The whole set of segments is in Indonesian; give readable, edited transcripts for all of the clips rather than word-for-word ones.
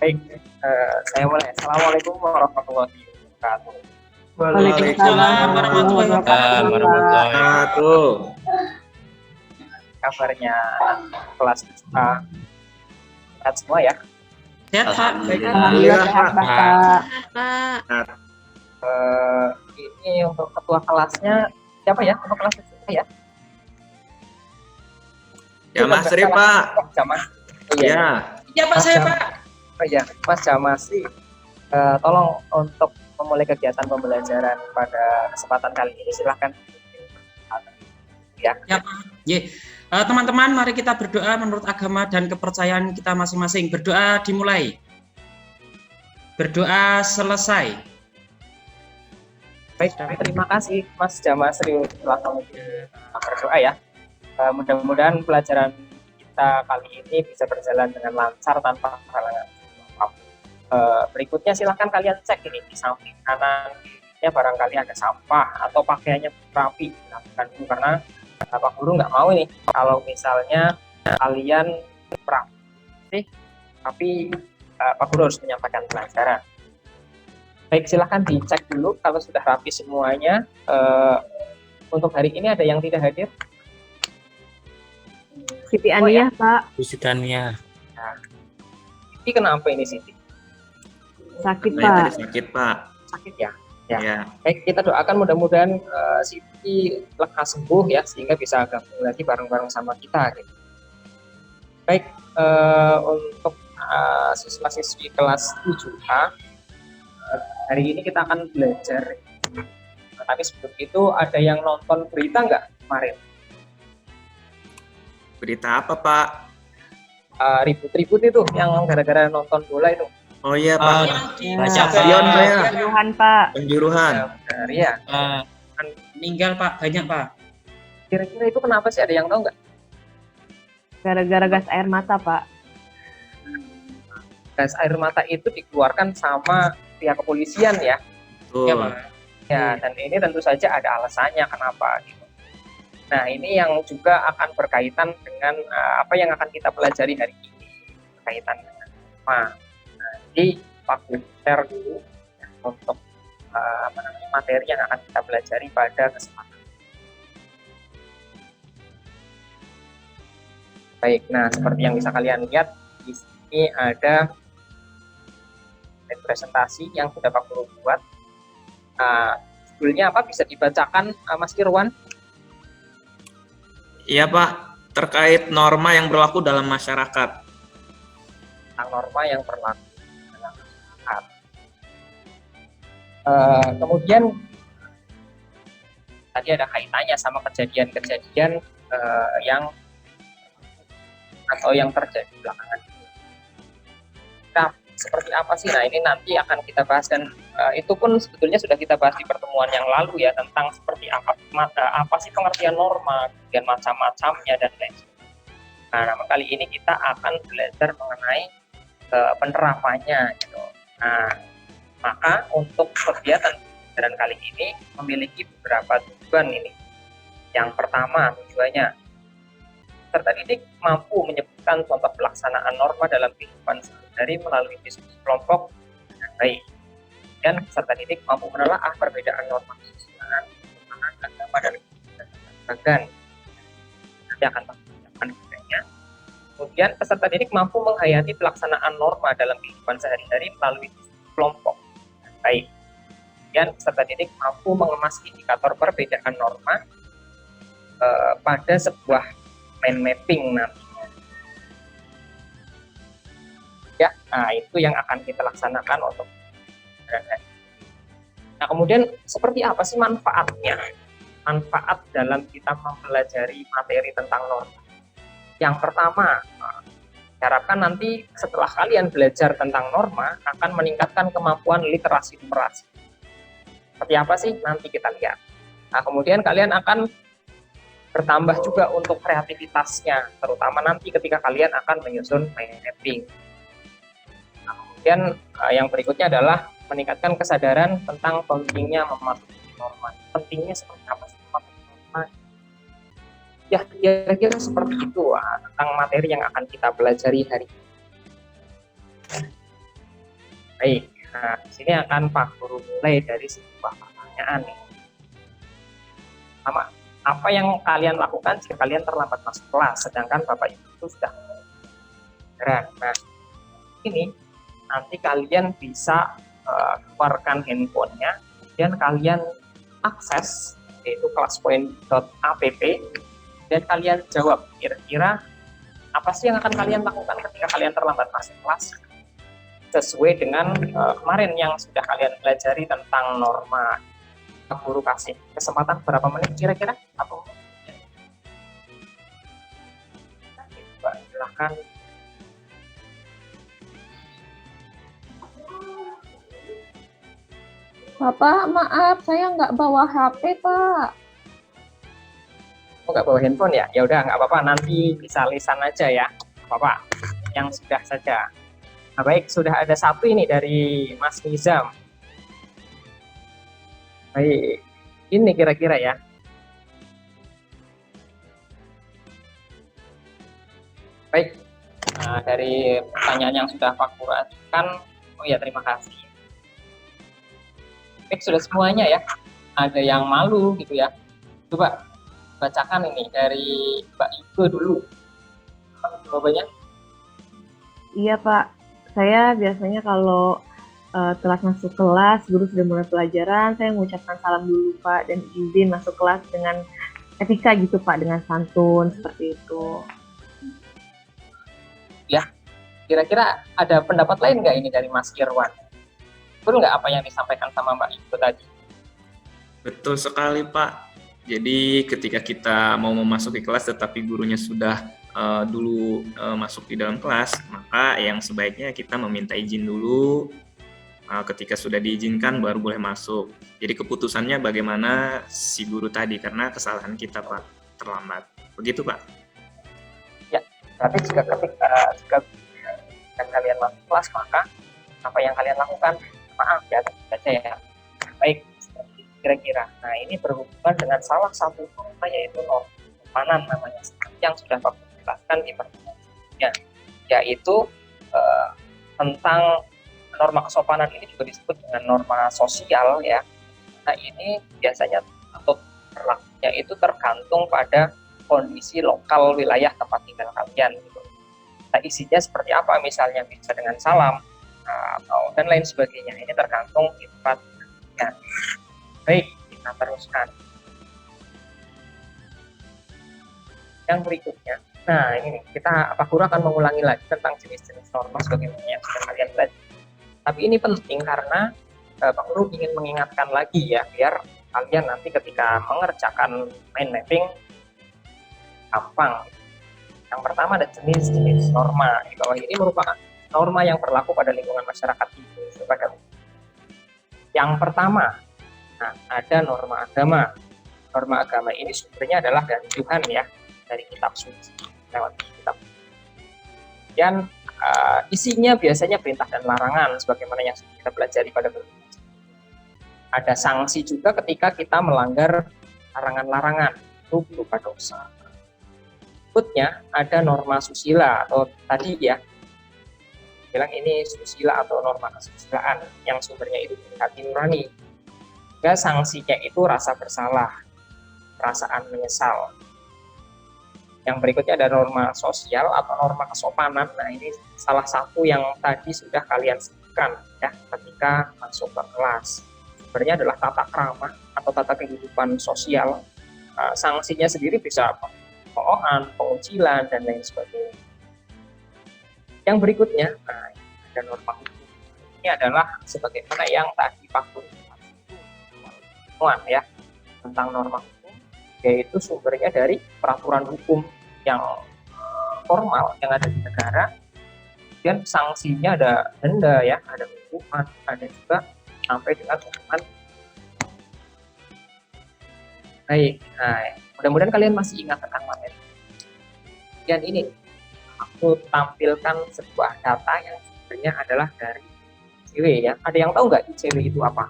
Baik, saya mulai. Assalamualaikum warahmatullahi wabarakatuh. Waalaikumsalam warahmatullahi wabarakatuh, Bapak. Wabarakatuh. Kabarnya kelas A sehat semua ya. Sehat, Pak. Alhamdulillah, sehat, Pak. Bapak. Pak. Ini untuk ketua kelasnya siapa ya? Ketua kelasnya siapa ya? Jamasri, Pak. Jamas. Oh, iya. Ya. Iya, Pak, saya, Pak. Oh iya, Mas Jamasri. Tolong untuk memulai kegiatan pembelajaran pada kesempatan kali ini silahkan. Ya. Ya, Pak. Teman-teman, mari kita berdoa menurut agama dan kepercayaan kita masing-masing. Berdoa dimulai. Berdoa selesai. Baik, terima kasih Mas Jamasri telah berdoa ya. Mudah-mudadan pelajaran kita kali ini bisa berjalan dengan lancar tanpa halangan. Berikutnya silahkan kalian cek ini di samping kanan ya, barangkali ada sampah atau pakaiannya rapi, dilakukan dulu karena Pak Guru nggak mau ini kalau misalnya kalian rapi tapi Pak Guru harus menyampaikan pelajaran. Baik, silahkan dicek dulu kalau sudah rapi semuanya. Untuk hari ini ada yang tidak hadir? Siti Ania, ya? Pak. Siti Ania. Nah, ini kenapa ini Siti? Sakit, Saya Pak. tadi sakit, Pak. Sakit ya? Ya. Ya. Baik, kita doakan mudah-mudahan Siti lekas sembuh ya, sehingga bisa gabung lagi bareng-bareng sama kita. Gitu. Baik, untuk siswa-siswi kelas 7A, hari ini kita akan belajar. Tapi sebelum itu ada yang nonton berita nggak kemarin? Berita apa, Pak? Ribut-ribut itu yang gara-gara nonton bola itu. Oh iya, Pak. Baca Stadion saya. Penjuruhan, Pak. Penjuruhan. Benar ya. Meninggal, Pak. Banyak, Pak. Kira-kira itu kenapa sih, ada yang tahu nggak? Gara-gara gas air mata, Pak. Gas air mata itu dikeluarkan sama pihak kepolisian ya. Ya, Tuh. Pak. Ya, dan ini tentu saja ada alasannya kenapa gitu. Nah, ini yang juga akan berkaitan dengan apa yang akan kita pelajari hari ini, berkaitan dengan apa. Nah, jadi Pak Guru share dulu ya, untuk materi yang akan kita pelajari pada kesempatan. Baik, nah seperti yang bisa kalian lihat di sini ada presentasi yang sudah Pak Guru buat. Judulnya apa, bisa dibacakan Mas Irwan? Iya, Pak. Terkait norma yang berlaku dalam masyarakat. Tentang norma yang berlaku dalam masyarakat. Kemudian tadi ada kaitannya sama kejadian-kejadian yang atau yang terjadi belakangan ini. Nah, seperti apa sih? Nah, ini nanti akan kita bahas, dan itu pun sebetulnya sudah kita bahas di pertemuan yang lalu ya, tentang seperti apa sih pengertian norma, kemudian macam-macamnya dan lain sebagainya. Nah, kali ini kita akan belajar mengenai penerapannya gitu. Nah, maka untuk kegiatan pembelajaran kali ini memiliki beberapa tujuan ini. Yang pertama tujuannya, peserta didik mampu menyebutkan contoh pelaksanaan norma dalam kehidupan sehari-hari melalui diskusi kelompok dengan baik. Dan peserta didik mampu menelaah perbedaan norma kesusilaan, agama dan keberagaman. Nanti akan menjelaskan bedanya. Kemudian peserta didik mampu menghayati pelaksanaan norma dalam kehidupan sehari-hari melalui diskusi kelompok dengan baik. Dan peserta didik mampu mengemas indikator perbedaan norma pada sebuah mind mapping nantinya. Ya, nah itu yang akan kita laksanakan untuk. Nah, kemudian seperti apa sih manfaatnya? Manfaat dalam kita mempelajari materi tentang norma. Yang pertama, diharapkan nanti setelah kalian belajar tentang norma akan meningkatkan kemampuan literasi numerasi. Seperti apa sih? Nanti kita lihat. Nah, kemudian kalian akan bertambah juga untuk kreativitasnya, terutama nanti ketika kalian akan menyusun mind mapping. Nah, kemudian yang berikutnya adalah meningkatkan kesadaran tentang pentingnya mematuhi norma. Pentingnya seperti apa sih mematuhi norma? Ya, kira-kira seperti itu tentang materi yang akan kita pelajari hari ini. Baik, nah di sini akan Pak Guru mulai dari sebuah pertanyaan nih. Sama, apa yang kalian lakukan jika kalian terlambat masuk kelas, sedangkan Bapak Ibu itu sudah beneran? Nah, ini nanti kalian bisa keluarkan handphonenya, dan kalian akses yaitu classpoint.app, dan kalian jawab kira-kira apa sih yang akan kalian lakukan ketika kalian terlambat masuk kelas sesuai dengan kemarin yang sudah kalian pelajari tentang norma. Pak Guru kasih kesempatan berapa menit kira-kira? Atau silahkan. Bapak, maaf, saya nggak bawa HP, Pak. Oh, nggak bawa handphone ya? Ya udah nggak apa-apa, nanti bisa lisan aja ya, Bapak. Yang sudah saja. Nah, baik, sudah ada satu ini dari Mas Nizam. Baik, ini kira-kira ya. Baik, nah, dari pertanyaan yang sudah Pak Guru ajukan, oh ya terima kasih. Baik, sudah semuanya ya. Ada yang malu gitu ya. Coba bacakan ini dari Mbak Ike dulu. Jawabannya? Iya Pak, saya biasanya kalau telat masuk kelas, guru sudah mulai pelajaran, saya mengucapkan salam dulu Pak, dan izin masuk kelas dengan etika gitu Pak, dengan santun seperti itu. Ya, kira-kira ada pendapat lain nggak ini dari Mas Irwan? Betul nggak apa yang disampaikan sama Mbak Ike tadi? Betul sekali, Pak. Jadi ketika kita mau memasuki kelas tetapi gurunya sudah dulu masuk di dalam kelas, maka yang sebaiknya kita meminta izin dulu. Ketika sudah diizinkan baru boleh masuk. Jadi keputusannya bagaimana si guru tadi, karena kesalahan kita Pak, terlambat. Begitu Pak? Ya, berarti jika kalian masuk kelas, maka apa yang kalian lakukan? Maaf ya, baca ya. Baik, kira-kira. Nah, ini berhubungan dengan salah satu norma, yaitu norma kesopanan namanya, yang sudah Pak jelaskan di pertemuan sebelumnya, yaitu tentang norma kesopanan ini juga disebut dengan norma sosial ya. Nah, ini biasanya atau berlakunya itu tergantung pada kondisi lokal wilayah tempat tinggal kalian gitu. Nah, isinya seperti apa, misalnya bisa dengan salam atau dan lain sebagainya. Ini tergantung tempat ya. Baik, kita teruskan. Yang berikutnya. Nah, ini kita Pak Guru akan mengulangi lagi tentang jenis-jenis norma sebagaimana yang sudah kalian belajar. Tapi ini penting karena Pak Guru ingin mengingatkan lagi ya, biar kalian nanti ketika mengerjakan mind mapping gampang. Yang pertama ada jenis-jenis norma. Di bawah ini merupakan norma yang berlaku pada lingkungan masyarakat Indonesia. Yang pertama, nah, ada norma agama. Norma agama ini sumbernya adalah dari Tuhan ya, dari kitab suci, lewat kitab. Dan isinya biasanya perintah dan larangan sebagaimana yang kita pelajari pada berikutnya. Ada sanksi juga ketika kita melanggar larangan-larangan, itu berupa dosa. Berikutnya ada norma susila atau tadi ya bilang ini susila atau norma kesusilaan yang sumbernya itu dari hati nurani. Ya, sanksinya itu rasa bersalah, perasaan menyesal. Yang berikutnya ada norma sosial atau norma kesopanan. Nah, ini salah satu yang tadi sudah kalian sebutkan ya ketika masuk ke kelas. Sebenarnya adalah tata krama atau tata kehidupan sosial. Sanksinya sendiri bisa pengoceh, pengucilan dan lain sebagainya. Yang berikutnya, nah, ada norma hukum. Ini adalah sebagaimana yang tadi Pak Guru ya tentang norma hukum, yaitu sumbernya dari peraturan hukum yang formal yang ada di negara. Dan sanksinya ada denda ya, ada hukuman, ada juga sampai dengan hukuman. Baik, nah, mudah-mudahan kalian masih ingat tentang materi. Dan ini aku tampilkan sebuah data yang sebenarnya adalah dari ICW ya. Ada yang tahu nggak ICW itu apa?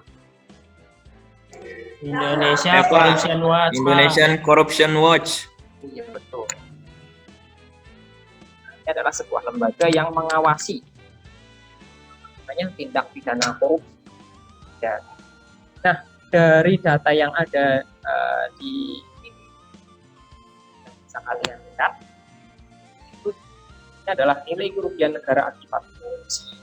Indonesia Corruption Watch. Indonesian Corruption Watch. Iya betul. Ini adalah sebuah lembaga yang mengawasi. Sebenarnya tindak pidana korupsi. Ya. Nah, dari data yang ada di ini bisa kalian lihat, itu adalah nilai kerugian negara akibat korupsi.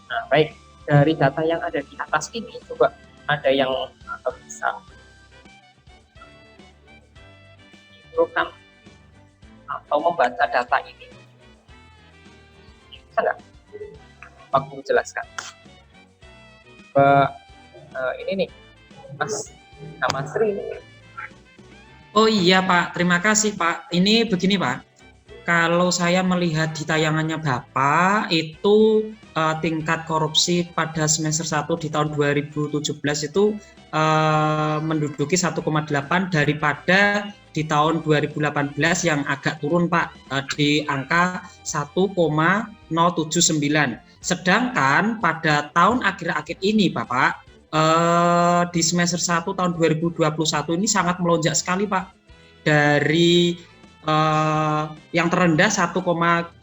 Nah, baik, dari data yang ada di atas ini, coba ada yang bisa menunjukkan atau membaca data ini. Bisa nggak? Aku jelaskan. Ini nih, Mas Sri. Oh iya Pak, terima kasih Pak. Ini begini Pak, kalau saya melihat di tayangannya Bapak itu tingkat korupsi pada semester 1 di tahun 2017 itu menduduki 1,8 daripada di tahun 2018 yang agak turun Pak, di angka 1,079. Sedangkan pada tahun akhir-akhir ini Bapak, di semester 1 tahun 2021 ini sangat melonjak sekali Pak. Dari yang terendah 1,079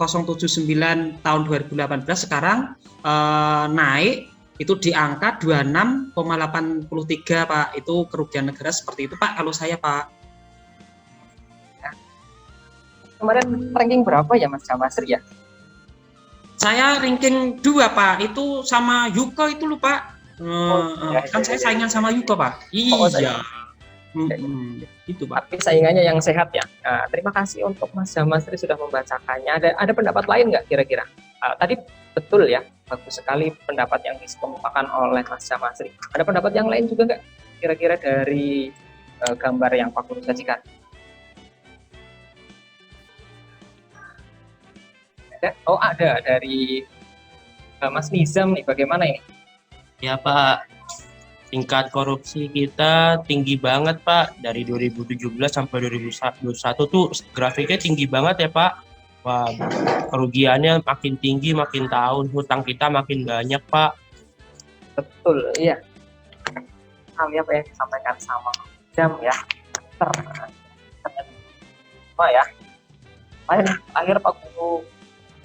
tahun 2018 sekarang naik itu di angka 26,83 Pak. Itu kerugian negara seperti itu Pak kalau saya Pak. Kemarin ranking berapa ya Mas Jamasri ya? Saya ranking 2 Pak, itu sama Yuko itu loh Pak. Kan saya saingan sama Yuko Pak. Iya. Itu Pak. Tapi saingannya yang sehat ya. Nah, terima kasih untuk Mas Jamasri sudah membacakannya. Ada pendapat lain nggak kira-kira? Tadi betul ya, bagus sekali pendapat yang dikemukakan oleh Mas Jamasri. Ada pendapat yang lain juga nggak kira-kira dari gambar yang Pak Guru sajikan? Oh ada dari Mas Nizam nih, bagaimana ini? Ya Pak, tingkat korupsi kita tinggi banget Pak. Dari 2017 sampai 2021 tuh grafiknya tinggi banget ya Pak. Wah, kerugiannya makin tinggi makin tahun, hutang kita makin banyak Pak. Betul, iya. Kali apa yang disampaikan sama Nizam ya. Ternyata ya. Akhir Pak Guru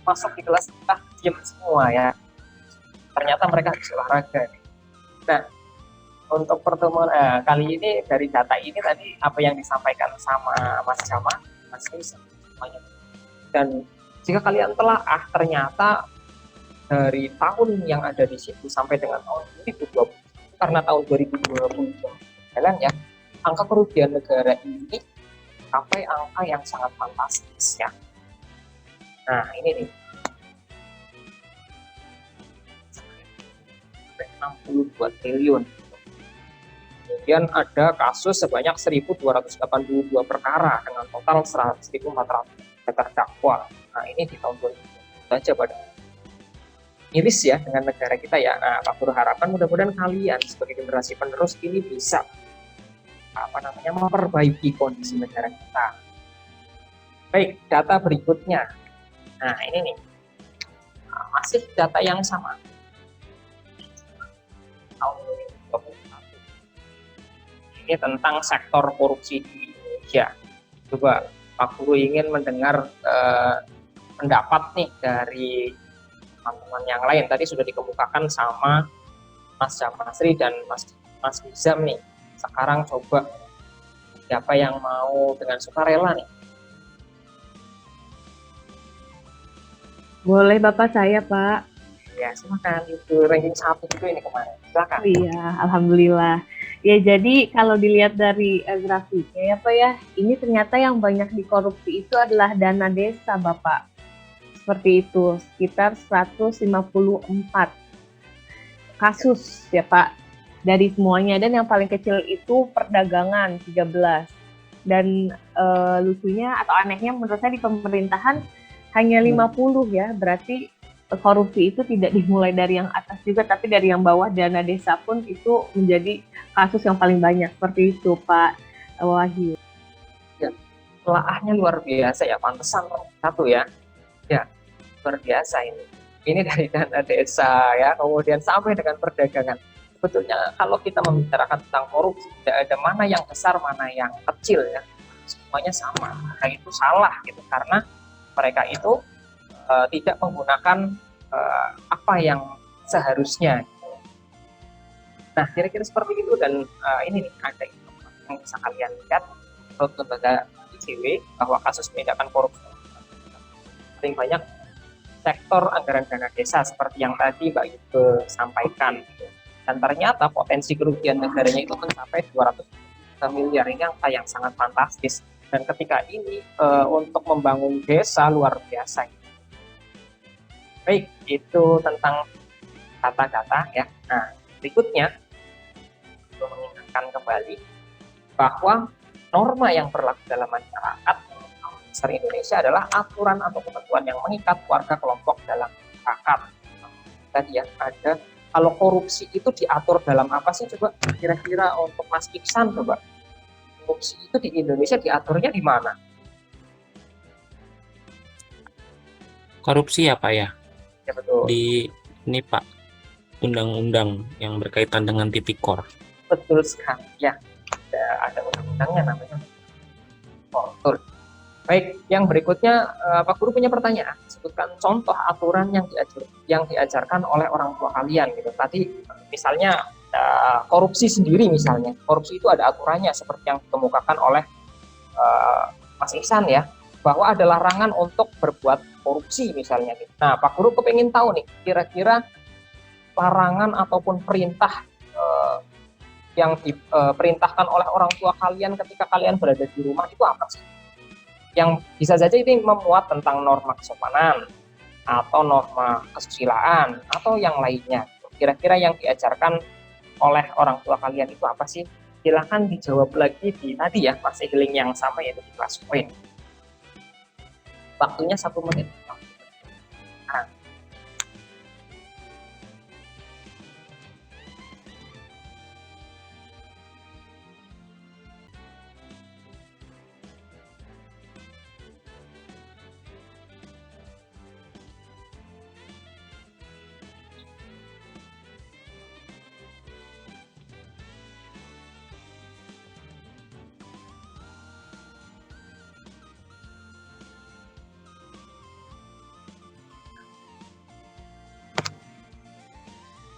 masuk di kelas diam semua ya. Ternyata mereka harus olahraga. Nah, untuk pertemuan kali ini dari data ini tadi apa yang disampaikan sama Mas Jama, Mas Nizam semuanya. Dan jika kalian telaah ternyata dari tahun yang ada di situ sampai dengan tahun 2020, karena tahun 2020 jalan ya, angka kerugian negara ini sampai angka yang sangat fantastis ya. Nah, ini nih. 62 triliun. Kemudian ada kasus sebanyak 1.282 perkara dengan total 1.400 terdakwa. Nah, ini di tahun 2020 saja pada miris ya dengan negara kita ya. Nah, Pak Guru harapkan mudah-mudahan kalian sebagai generasi penerus ini bisa memperbaiki kondisi negara kita. Baik, data berikutnya. Nah, ini nih. Masih data yang sama. Tahun 2021. Ini tentang sektor korupsi di Indonesia. Coba Pak Guru ingin mendengar pendapat nih dari teman-teman yang lain. Tadi sudah dikemukakan sama Mas Jamasri dan Mas Nizam nih. Sekarang coba siapa yang mau dengan sukarela nih? Boleh Bapak, saya Pak. Ya, silakan. Itu ranking 1 juga ini kemarin. Silakan. Iya, alhamdulillah. Ya, jadi kalau dilihat dari grafiknya ya Pak ya, ini ternyata yang banyak dikorupsi itu adalah dana desa Bapak. Seperti itu, sekitar 154 kasus ya Pak dari semuanya, dan yang paling kecil itu perdagangan 13. Dan lucunya atau anehnya menurut saya di pemerintahan hanya 50 ya, berarti korupsi itu tidak dimulai dari yang atas juga, tapi dari yang bawah. Dana desa pun itu menjadi kasus yang paling banyak, seperti itu Pak Wahyu. Ya, telaahnya luar biasa ya, pantesan satu ya. Ya, luar biasa ini. Ini dari dana desa ya, kemudian sampai dengan perdagangan. Sebetulnya kalau kita membicarakan tentang korupsi, tidak ada mana yang besar, mana yang kecil ya. Semuanya sama. Nah, itu salah gitu, karena mereka itu tidak menggunakan apa yang seharusnya. Nah, kira-kira seperti itu. Dan ini nih ada informasi yang bisa kalian lihat menurut lembaga ICW bahwa kasus penindakan korupsi paling banyak sektor anggaran dana desa seperti yang tadi Mbak Yube sampaikan. Dan ternyata potensi kerugian negaranya itu mencapai 200 miliar. Ini angka yang sangat fantastis. Dan ketika ini untuk membangun desa luar biasa. Baik, itu tentang kata-kata ya. Nah, berikutnya untuk mengingatkan kembali bahwa norma yang berlaku dalam masyarakat besar Indonesia adalah aturan atau ketentuan yang mengikat warga kelompok dalam masyarakat. Tadi ya ada, kalau korupsi itu diatur dalam apa sih coba kira-kira untuk Mas Iksan coba, korupsi itu di Indonesia diaturnya di mana? Korupsi ya Pak ya? Ya betul. Di ini Pak, undang-undang yang berkaitan dengan tipikor. Betul sekali ya. Ada undang-undangnya namanya. Oh, betul. Baik, yang berikutnya Pak Guru punya pertanyaan. Sebutkan contoh aturan yang diajarkan oleh orang tua kalian gitu. Tadi misalnya korupsi sendiri misalnya. Korupsi itu ada aturannya seperti yang dikemukakan oleh Mas Iksan ya, bahwa ada larangan untuk berbuat korupsi misalnya gitu. Nah, Pak Guru kepengen tahu nih, kira-kira larangan ataupun perintah yang diperintahkan oleh orang tua kalian ketika kalian berada di rumah itu apa sih? Yang bisa saja ini memuat tentang norma kesopanan atau norma kesusilaan atau yang lainnya. Kira-kira yang diajarkan oleh orang tua kalian itu apa sih? Silakan dijawab lagi di tadi ya, masih link yang sama yaitu di kelas poin. Waktunya 1 menit. Nah,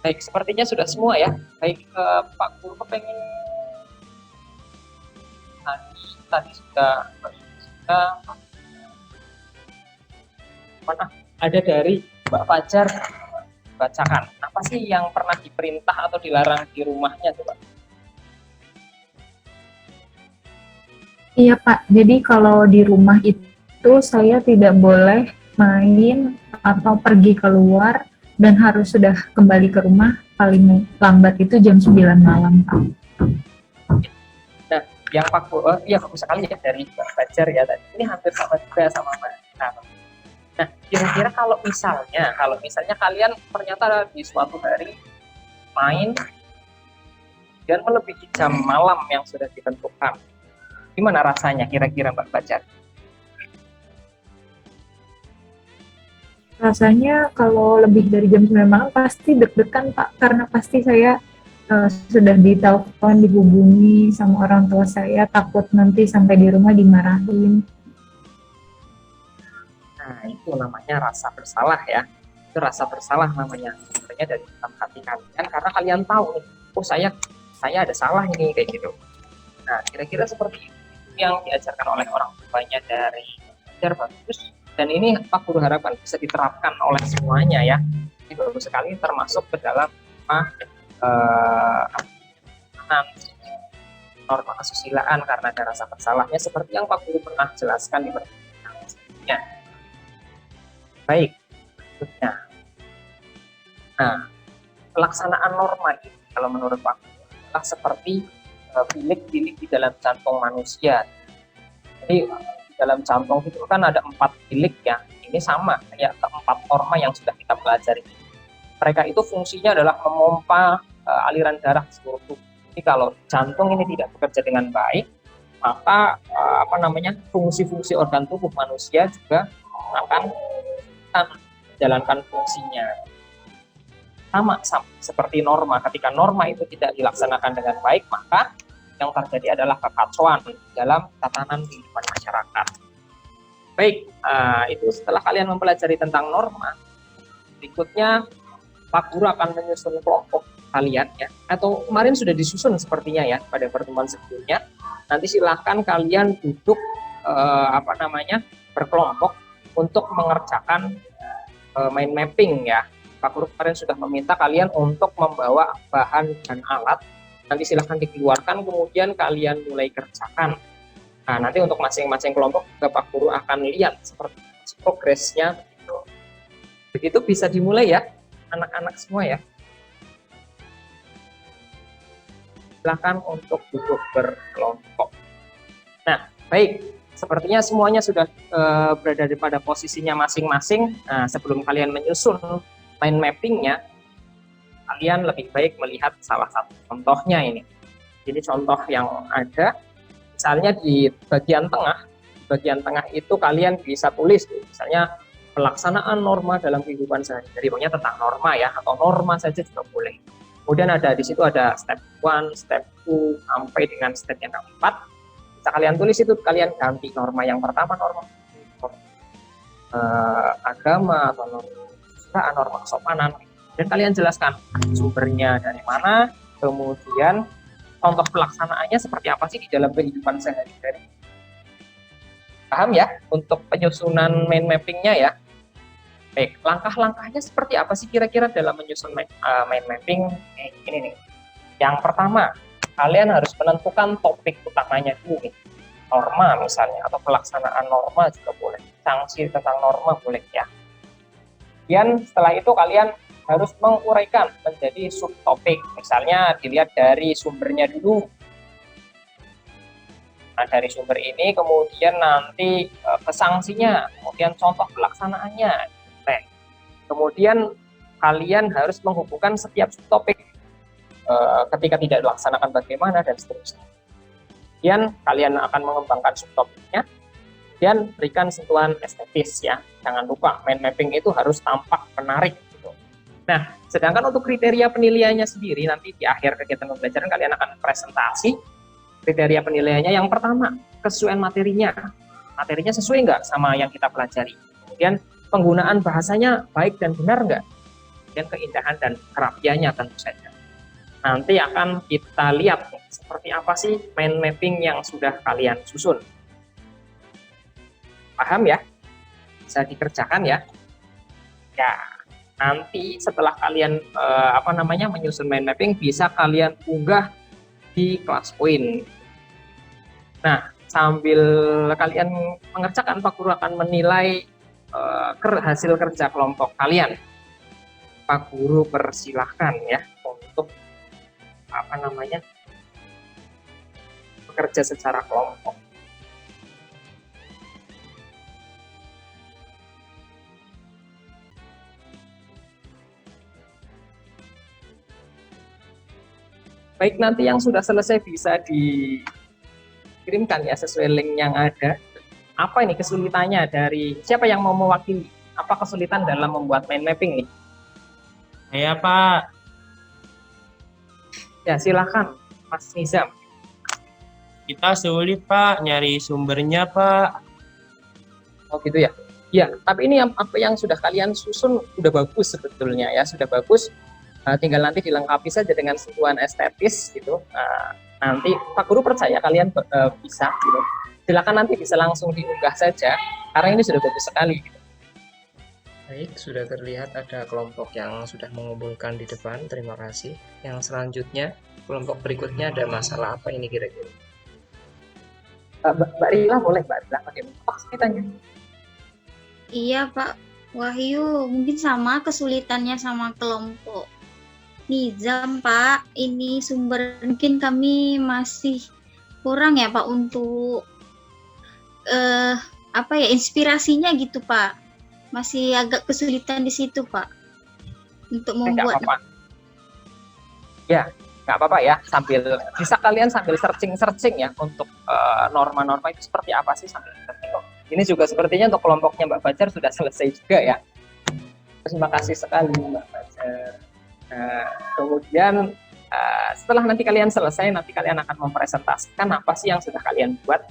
baik, sepertinya sudah semua ya. Baik, Pak Guru kepengen tadi sudah mana ada dari Mbak Fajar bacakan. Apa sih yang pernah diperintah atau dilarang di rumahnya coba? Iya Pak, jadi kalau di rumah itu saya tidak boleh main atau pergi keluar dan harus sudah kembali ke rumah paling lambat itu jam 9 malam Pak. Nah, yang Pak Guru, ya bagus sekali ya dari Mbak Fajar ya tadi. Ini hampir sama juga sama Mbak. Nah, kira-kira kalau misalnya kalian ternyata di suatu hari main dan melebihi jam malam yang sudah ditentukan, gimana rasanya kira-kira Mbak Fajar? Rasanya kalau lebih dari jam 9 malam pasti deg-degan Pak, karena pasti saya sudah ditelepon, dihubungi sama orang tua saya, takut nanti sampai di rumah dimarahin. Nah, itu namanya rasa bersalah ya. Itu rasa bersalah namanya sebenarnya dari dalam hati kalian karena kalian tahu nih, oh saya ada salah ini kayak gitu. Nah, kira-kira seperti itu yang diajarkan oleh orang tuanya dari Fajar, bagus. Dan ini Pak Guru harapkan bisa diterapkan oleh semuanya ya. Ini bagus sekali termasuk ke dalam norma kesusilaan karena ada rasa bersalahnya seperti yang Pak Guru pernah jelaskan di pertemuan sebelumnya. Baik, berikutnya. Nah, pelaksanaan norma ini kalau menurut Pak Guru adalah seperti bilik-bilik di dalam jantung manusia. Jadi di dalam jantung itu kan ada 4 bilik ya. Ini sama kayak keempat norma yang sudah kita pelajari. Mereka itu fungsinya adalah memompa aliran darah di seluruh tubuh. Jadi kalau jantung ini tidak bekerja dengan baik, maka fungsi-fungsi organ tubuh manusia juga akan menjalankan fungsinya. Sama seperti norma, ketika norma itu tidak dilaksanakan dengan baik, maka yang terjadi adalah kekacauan dalam tatanan kehidupan masyarakat. Baik, itu setelah kalian mempelajari tentang norma, berikutnya Pak Guru akan menyusun kelompok kalian ya, atau kemarin sudah disusun sepertinya ya pada pertemuan sebelumnya. Nanti silahkan kalian duduk berkelompok untuk mengerjakan mind mapping ya. Pak Guru kemarin sudah meminta kalian untuk membawa bahan dan alat. Nanti silahkan dikeluarkan, kemudian kalian mulai kerjakan. Nah, nanti untuk masing-masing kelompok juga Pak Guru akan lihat seperti progresnya. Begitu bisa dimulai ya, anak-anak semua ya. Silakan untuk duduk berkelompok. Nah, baik. Sepertinya semuanya sudah berada pada posisinya masing-masing. Nah, sebelum kalian menyusun mind mappingnya, kalian lebih baik melihat salah satu contohnya ini. Jadi contoh yang ada, misalnya di bagian tengah itu kalian bisa tulis, misalnya pelaksanaan norma dalam kehidupan sehari-hari, pokoknya tentang norma ya, atau norma saja juga boleh. Kemudian ada di situ ada step 1, step 2, sampai dengan step yang keempat. Bisa kalian tulis itu, kalian ganti norma yang pertama, norma agama atau norma kesopanan, dan kalian jelaskan sumbernya dari mana, kemudian contoh pelaksanaannya seperti apa sih di dalam kehidupan sehari-hari. Paham ya untuk penyusunan mind mappingnya ya? Baik, langkah-langkahnya seperti apa sih kira-kira dalam menyusun mind mapping? Ini nih. Yang pertama, kalian harus menentukan topik utamanya dulu nih. Norma misalnya, atau pelaksanaan norma juga boleh. Sanksi tentang norma boleh ya. Kemudian setelah itu kalian harus menguraikan menjadi subtopik. Misalnya dilihat dari sumbernya dulu. Nah, dari sumber ini kemudian nanti ke sanksinya, kemudian contoh pelaksanaannya. Kemudian kalian harus menghubungkan setiap subtopik ketika tidak dilaksanakan bagaimana dan seterusnya. Kemudian kalian akan mengembangkan subtopiknya dan berikan sentuhan estetis ya. Jangan lupa mind mapping itu harus tampak menarik. Nah, sedangkan untuk kriteria penilaiannya sendiri, nanti di akhir kegiatan pembelajaran kalian akan presentasi kriteria penilaiannya. Yang pertama, kesesuaian materinya. Materinya sesuai nggak sama yang kita pelajari. Kemudian penggunaan bahasanya baik dan benar nggak. Dan keindahan dan kerapiannya tentu saja. Nanti akan kita lihat nih, seperti apa sih mind mapping yang sudah kalian susun. Paham ya? Bisa dikerjakan ya? Ya. Nanti setelah kalian menyusun mind mapping, bisa kalian unggah di kelas poin. Nah, sambil kalian mengerjakan, Pak Guru akan menilai hasil kerja kelompok kalian. Pak Guru persilahkan ya untuk bekerja secara kelompok. Baik, nanti yang sudah selesai bisa dikirimkan ya sesuai link yang ada. Apa ini kesulitannya dari siapa yang mau mewakili? Apa kesulitan dalam membuat mind mapping nih? Saya Pak. Ya silakan, Mas Nizam. Kita sulit Pak, nyari sumbernya Pak. Oh gitu ya. Ya, tapi ini apa yang sudah kalian susun sudah bagus sebetulnya ya, sudah bagus. Tinggal nanti dilengkapi saja dengan sentuhan estetis gitu. Nanti Pak Guru percaya kalian bisa gitu. Silakan nanti bisa langsung diunggah saja karena ini sudah bagus sekali gitu. Baik, sudah terlihat ada kelompok yang sudah mengumpulkan di depan. Terima kasih. Yang selanjutnya, kelompok berikutnya ada masalah apa ini kira-kira? Mbak Rila boleh, Mbak Rila bagaimana kesulitannya? Iya Pak Wahyu, mungkin sama kesulitannya sama kelompok Nizam Pak. Ini sumber mungkin kami masih kurang ya Pak untuk inspirasinya gitu Pak. Masih agak kesulitan di situ Pak untuk membuat. Nggak apa-apa ya. Bisa kalian sambil searching ya untuk norma-norma itu seperti apa sih sambil searching. Ini juga sepertinya untuk kelompoknya Mbak Fajar sudah selesai juga ya. Terima kasih sekali Mbak Fajar. Nah, kemudian setelah nanti kalian selesai, nanti kalian akan mempresentasikan apa sih yang sudah kalian buat.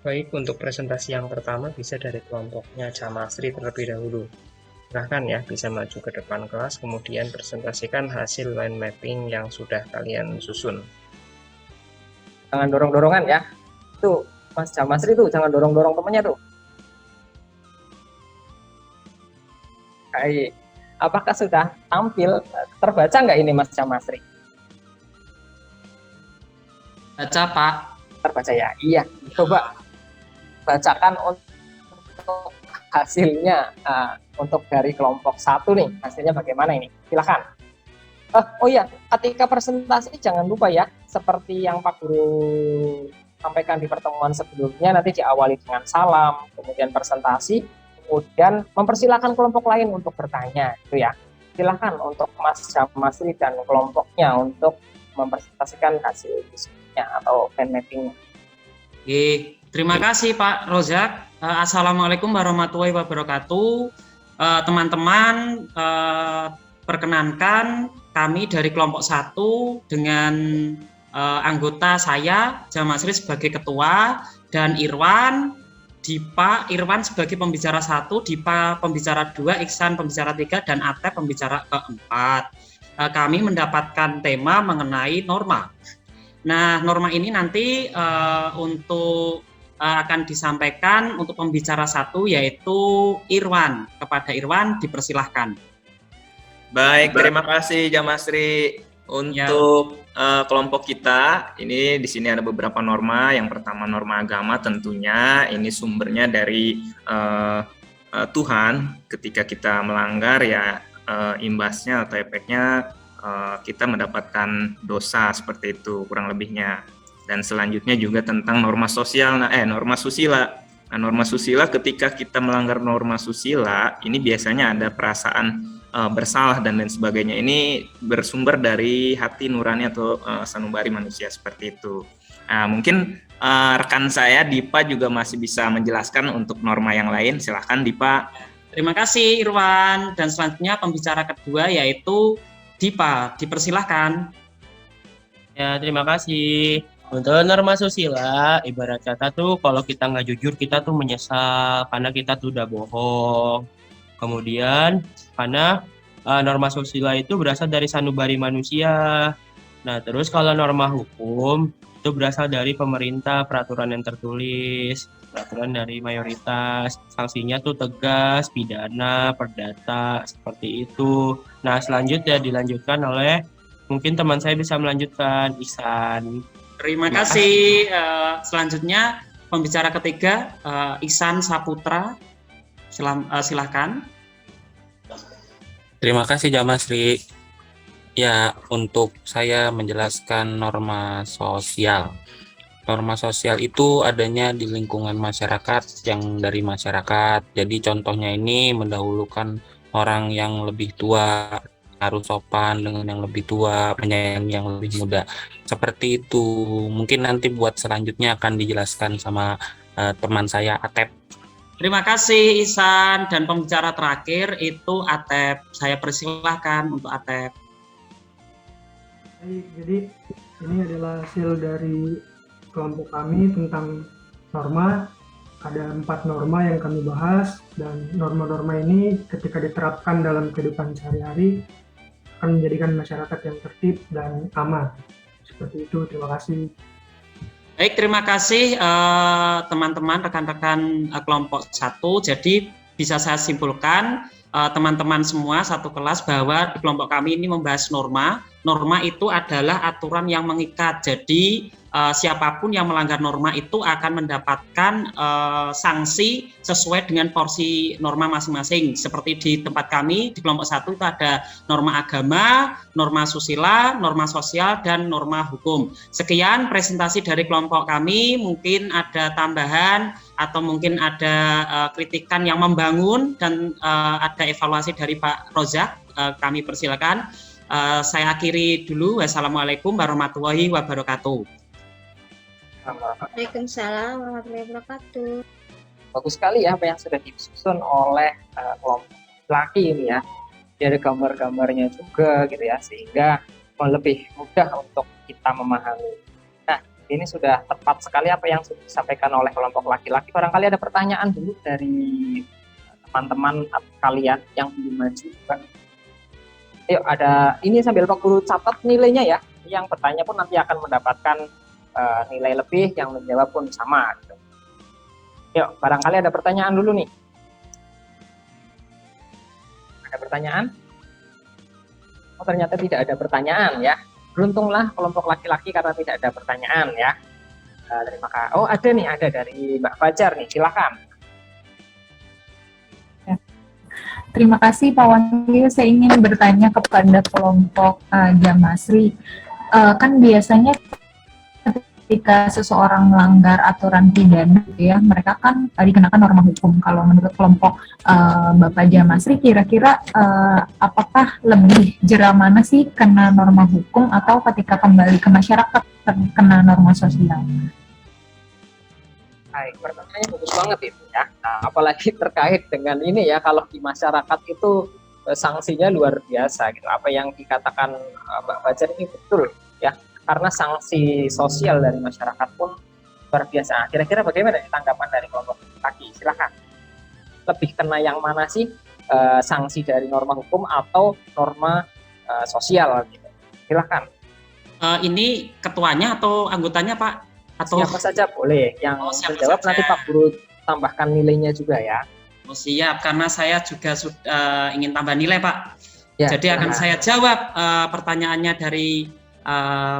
Baik, untuk presentasi yang pertama bisa dari kelompoknya Camasri terlebih dahulu. Silahkan ya, bisa maju ke depan kelas, kemudian presentasikan hasil mind mapping yang sudah kalian susun. Jangan dorong-dorongan ya. Tuh, Mas Jamasri tuh, jangan dorong-dorong temennya tuh. Baik. Apakah sudah tampil? Terbaca nggak ini Mas Jamasri? Baca, Pak. Terbaca ya? Iya. Coba bacakan untuk hasilnya. Untuk dari kelompok 1 nih, hasilnya bagaimana ini? Silakan. Oh iya, ketika presentasi jangan lupa ya, seperti yang Pak Guru sampaikan di pertemuan sebelumnya, nanti diawali dengan salam, kemudian presentasi, kemudian mempersilahkan kelompok lain untuk bertanya, itu ya. Silahkan untuk Mas Jamasri dan kelompoknya untuk mempresentasikan hasil diskusinya atau mind mapping. Oke, terima kasih Pak Rozak. Assalamualaikum warahmatullahi wabarakatuh. Teman-teman, perkenankan kami dari kelompok 1 dengan anggota saya, Jamasri sebagai ketua, dan Irwan, Dipa, Irwan sebagai pembicara 1, Dipa pembicara 2, Iksan pembicara 3, dan Atep pembicara keempat. Kami mendapatkan tema mengenai norma. Nah, norma ini nanti akan disampaikan untuk pembicara 1 yaitu Irwan. Kepada Irwan dipersilahkan. Baik, terima kasih Jamasri. Untuk kelompok kita, ini di sini ada beberapa norma. Yang pertama norma agama, tentunya ini sumbernya dari Tuhan. Ketika kita melanggar ya imbasnya atau efeknya kita mendapatkan dosa, seperti itu kurang lebihnya. Dan selanjutnya juga tentang norma sosial, norma susila. Nah, norma susila, ketika kita melanggar norma susila, ini biasanya ada perasaan bersalah dan lain sebagainya. Ini bersumber dari hati nurani atau sanubari manusia, seperti itu. Nah, mungkin rekan saya Dipa juga masih bisa menjelaskan untuk norma yang lain. Silahkan Dipa. Terima kasih Irwan. Dan selanjutnya pembicara kedua yaitu Dipa. Dipersilahkan. Ya, terima kasih. Untuk norma susila, ibarat kata tuh kalau kita nggak jujur, kita tuh menyesal karena kita tuh udah bohong. Kemudian karena norma susila itu berasal dari sanubari manusia. Nah, terus kalau norma hukum itu berasal dari pemerintah, peraturan yang tertulis, peraturan dari mayoritas, sanksinya tuh tegas, pidana, perdata, seperti itu. Nah, selanjutnya dilanjutkan oleh, mungkin teman saya bisa melanjutkan, Ihsan. Terima kasih. Selanjutnya pembicara ketiga Ihsan Saputra. Silakan. Terima kasih Jamasri. Ya, untuk saya menjelaskan norma sosial. Norma sosial itu adanya di lingkungan masyarakat, yang dari masyarakat. Jadi contohnya ini mendahulukan orang yang lebih tua, harus sopan dengan yang lebih tua, menyayangi yang lebih muda. Seperti itu. Mungkin nanti buat selanjutnya akan dijelaskan sama teman saya Atep. Terima kasih Ihsan, dan pembicara terakhir itu Atep. Saya persilahkan untuk Atep. Jadi ini adalah hasil dari kelompok kami tentang norma. Ada 4 norma yang kami bahas, dan norma-norma ini ketika diterapkan dalam kehidupan sehari-hari akan menjadikan masyarakat yang tertib dan aman. Seperti itu, terima kasih. Baik, terima kasih teman-teman, rekan-rekan kelompok 1. Jadi bisa saya simpulkan teman-teman semua satu kelas bahwa di kelompok kami ini membahas norma. Norma itu adalah aturan yang mengikat. Jadi siapapun yang melanggar norma itu akan mendapatkan sanksi sesuai dengan porsi norma masing-masing. Seperti di tempat kami di kelompok 1 itu ada norma agama, norma susila, norma sosial, dan norma hukum. Sekian presentasi dari kelompok kami. Mungkin ada tambahan atau mungkin ada kritikan yang membangun dan ada evaluasi dari Pak Rozak. Kami persilakan. Saya akhiri dulu. Wassalamualaikum warahmatullahi wabarakatuh. Waalaikumsalam warahmatullahi wabarakatuh. Bagus sekali ya apa yang sudah disusun oleh kelompok laki ini ya. Jadi ada gambar-gambarnya juga gitu ya, sehingga lebih mudah untuk kita memahami. Nah, ini sudah tepat sekali apa yang sudah disampaikan oleh kelompok laki-laki. Barangkali ada pertanyaan dulu dari teman-teman kalian yang belum maju juga. Ayo, ada ini sambil Pak Guru catat nilainya ya. Yang bertanya pun nanti akan mendapatkan nilai lebih, yang menjawab pun sama. Gitu. Yuk, barangkali ada pertanyaan dulu nih. Ada pertanyaan? Oh, ternyata tidak ada pertanyaan ya. Beruntunglah kelompok laki-laki karena tidak ada pertanyaan ya. Terima kasih. Oh, ada nih, ada dari Mbak Fajar nih, silakan. Terima kasih Pak Wahyu. Saya ingin bertanya kepada kelompok Jamasri. Kan biasanya ketika seseorang melanggar aturan pidana, ya, mereka kan dikenakan norma hukum. Kalau menurut kelompok Bapak Jamasri, kira-kira apakah lebih jera mana sih, kena norma hukum atau ketika kembali ke masyarakat kena norma sosial? Baik, pertanyaannya bagus banget itu ya. Nah, apalagi terkait dengan ini ya, kalau di masyarakat itu sanksinya luar biasa gitu. Apa yang dikatakan Mbak Fajar ini betul ya, karena sanksi sosial dari masyarakat pun luar biasa. Kira-kira bagaimana tanggapan dari kelompok laki? Silakan. Lebih kena yang mana sih, sanksi dari norma hukum atau norma sosial gitu? Silakan. Ini ketuanya atau anggotanya Pak? Atau siapa saja boleh, yang menjawab saja. nanti Pak Guru tambahkan nilainya juga ya. Oh siap, karena saya juga ingin tambah nilai Pak. Ya, jadi akan saya jawab pertanyaannya dari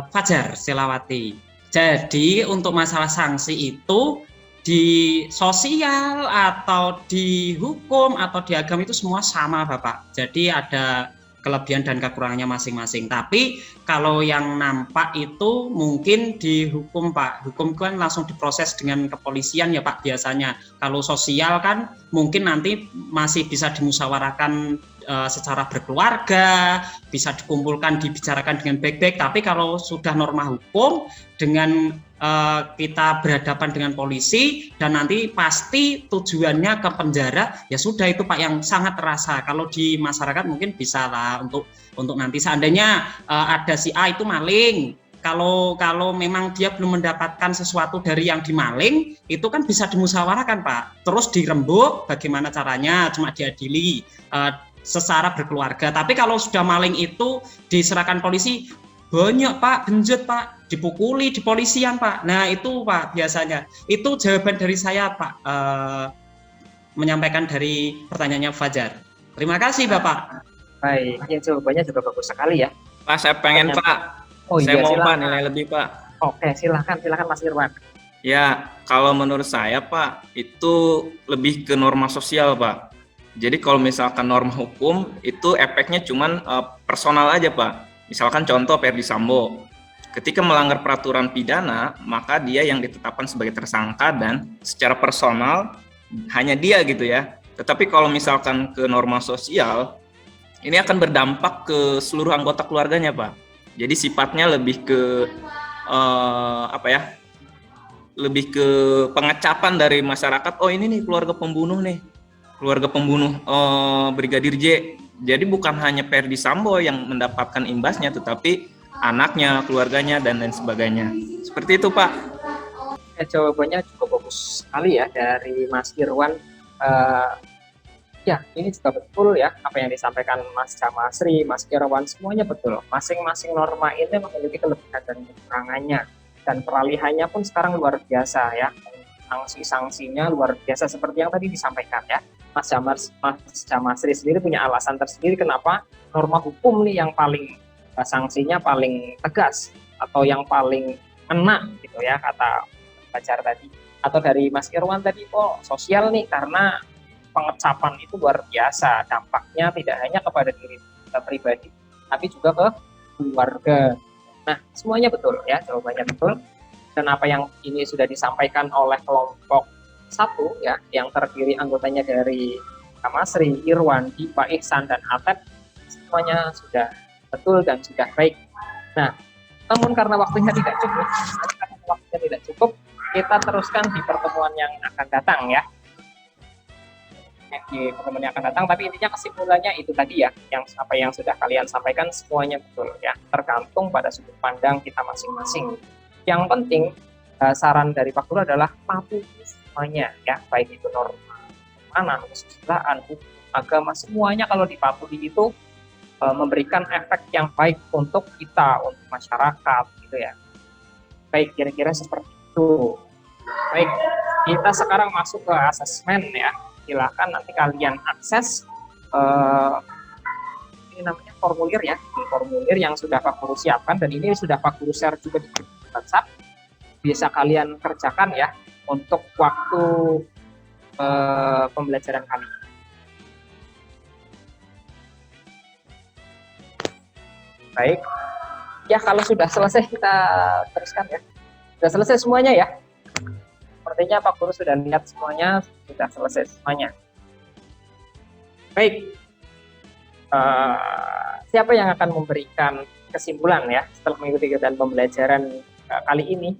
Fajar Silawati. Jadi untuk masalah sanksi itu di sosial atau di hukum atau di agama itu semua sama Bapak. Jadi ada kelebihan dan kekurangannya masing-masing. Tapi kalau yang nampak itu mungkin di hukum Pak. Hukum kan langsung diproses dengan kepolisian ya Pak biasanya. Kalau sosial kan mungkin nanti masih bisa dimusyawarahkan secara berkeluarga, bisa dikumpulkan, dibicarakan dengan baik-baik. Tapi kalau sudah norma hukum dengan kita berhadapan dengan polisi dan nanti pasti tujuannya ke penjara, ya sudah itu Pak yang sangat terasa. Kalau di masyarakat mungkin bisa lah untuk nanti seandainya ada si A itu maling, kalau memang dia belum mendapatkan sesuatu dari yang dimaling, itu kan bisa dimusyawarahkan Pak. Terus dirembuk bagaimana caranya, cuma diadili secara berkeluarga. Tapi kalau sudah maling itu diserahkan polisi, banyak Pak, benjut Pak, dipukuli di polisian Pak. Nah itu Pak biasanya. Itu jawaban dari saya Pak, menyampaikan dari pertanyaannya Fajar. Terima kasih Bapak. Baik, ya, jawabannya juga bagus sekali ya. Pak, saya pengen Pak. Oh saya iya, mau silakan. Pak nilai lebih Pak. Oke, silakan Mas Irwan. Ya, kalau menurut saya Pak, itu lebih ke norma sosial Pak. Jadi kalau misalkan norma hukum itu efeknya cuman personal aja Pak. Misalkan contoh Ferdi Sambo, ketika melanggar peraturan pidana, maka dia yang ditetapkan sebagai tersangka dan secara personal hanya dia gitu ya. Tetapi kalau misalkan ke norma sosial, ini akan berdampak ke seluruh anggota keluarganya Pak. Jadi sifatnya lebih ke lebih ke pengecapan dari masyarakat. Oh ini nih keluarga pembunuh Brigadir J. Jadi bukan hanya Ferdi Sambo yang mendapatkan imbasnya, tetapi anaknya, keluarganya, dan lain sebagainya. Seperti itu, Pak. Jawabannya cukup bagus sekali ya dari Mas Irwan. Ya, ini juga betul ya, apa yang disampaikan Mas Jamasri, Mas Irwan, semuanya betul. Masing-masing norma ini memiliki kelebihan dan kekurangannya. Dan peralihannya pun sekarang luar biasa ya. Sanksi-sanksinya luar biasa seperti yang tadi disampaikan ya. Mas Jamasri sendiri punya alasan tersendiri kenapa norma hukum nih yang paling sanksinya paling tegas atau yang paling kena gitu ya, kata Fajar tadi. Atau dari Mas Irwan tadi, sosial nih karena pengecapan itu luar biasa, dampaknya tidak hanya kepada diri kita pribadi tapi juga ke keluarga. Nah, semuanya betul ya, jawabannya betul. Dan apa yang ini sudah disampaikan oleh kelompok 1 ya, yang terdiri anggotanya dari Masri, Irwan, Dipa, Ihsan, dan Atep, semuanya sudah betul dan sudah baik. Nah, namun karena waktunya tidak cukup, kita teruskan di pertemuan yang akan datang ya. Di pertemuan yang akan datang, tapi intinya kesimpulannya itu tadi ya, yang apa yang sudah kalian sampaikan semuanya betul ya, tergantung pada sudut pandang kita masing-masing. Yang penting saran dari Pak Guru adalah patuhi semuanya ya, baik itu norma pertemanan, kesusilaan, hukum, agama, semuanya kalau dipatuhi itu memberikan efek yang baik untuk kita, untuk masyarakat gitu ya. Baik, kira-kira seperti itu. Baik, kita sekarang masuk ke asesmen ya. Silakan nanti kalian akses ini namanya formulir ya, di formulir yang sudah Pak Guru siapkan, dan ini sudah Pak Guru share juga di grup WhatsApp. Bisa kalian kerjakan ya untuk waktu pembelajaran kali ini. Baik, ya kalau sudah selesai kita teruskan ya. Sudah selesai semuanya ya. Sepertinya Pak Guru sudah lihat semuanya, sudah selesai semuanya. Baik, siapa yang akan memberikan kesimpulan ya setelah mengikuti kegiatan pembelajaran kali ini?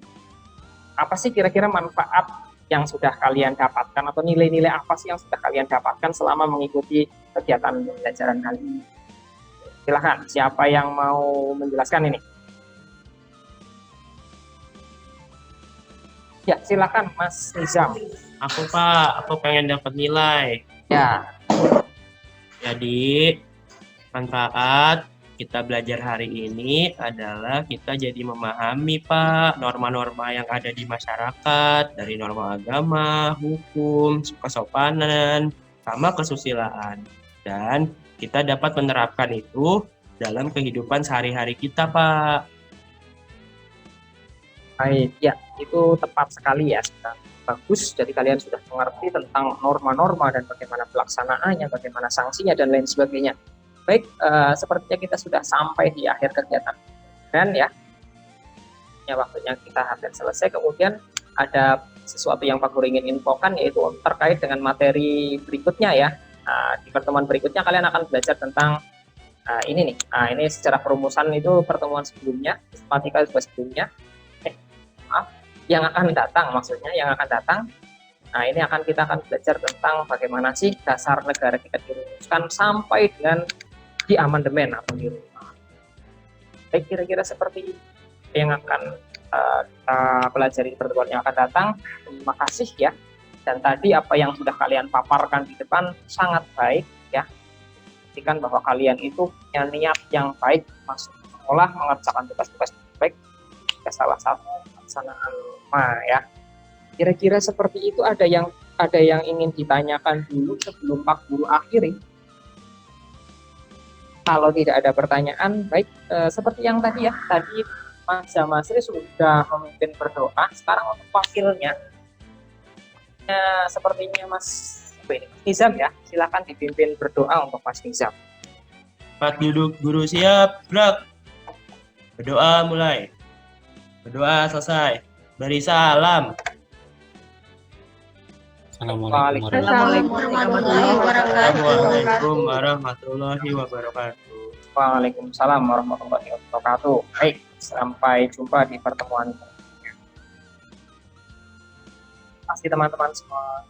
Apa sih kira-kira manfaat yang sudah kalian dapatkan atau nilai-nilai apa sih yang sudah kalian dapatkan selama mengikuti kegiatan pembelajaran kali ini? Silakan, siapa yang mau menjelaskan ini? Ya, silakan Mas Nizam. Aku Pak, aku pengen dapat nilai. Ya. Jadi manfaat kita belajar hari ini adalah kita jadi memahami Pak norma-norma yang ada di masyarakat, dari norma agama, hukum, kesopanan, sama kesusilaan. Dan kita dapat menerapkan itu dalam kehidupan sehari-hari kita, Pak. Baik, ya, itu tepat sekali ya. Bagus, jadi kalian sudah mengerti tentang norma-norma dan bagaimana pelaksanaannya, bagaimana sanksinya, dan lain sebagainya. Baik, sepertinya kita sudah sampai di akhir kegiatan. Dan ya waktunya kita hampir selesai. Kemudian ada sesuatu yang Pak Guru ingin infokan, yaitu terkait dengan materi berikutnya ya. Di pertemuan berikutnya kalian akan belajar tentang ini nih. Ini secara perumusan itu pertemuan sebelumnya, sistematika sebelumnya. Yang akan datang, maksudnya yang akan datang. Nah, ini kita akan belajar tentang bagaimana sih dasar negara kita dirumuskan sampai dengan di amandemen atau di rumah. Baik, kira-kira seperti yang akan kita pelajari di pertemuan yang akan datang. Terima kasih ya. Dan tadi apa yang sudah kalian paparkan di depan sangat baik ya. Pastikan bahwa kalian itu punya niat yang baik masuk sekolah, mengerjakan tugas-tugas baik. Salah satu pelaksanaan rumah ya. Kira-kira seperti itu. Ada yang ingin ditanyakan dulu sebelum Pak Guru akhiri? Kalau tidak ada pertanyaan, baik, seperti yang tadi ya. Tadi Mas Jamasri sudah memimpin berdoa. Sekarang untuk wakilnya, sepertinya Mas Nizam ya. Silakan dipimpin berdoa untuk Mas Nizam. Pak duduk, guru siap, gerak. Berdoa mulai. Berdoa selesai. Beri salam. Assalamualaikum warahmatullahi wabarakatuh. Waalaikumsalam warahmatullahi wabarakatuh. Baik, sampai jumpa di pertemuan. Terima kasih teman-teman semua.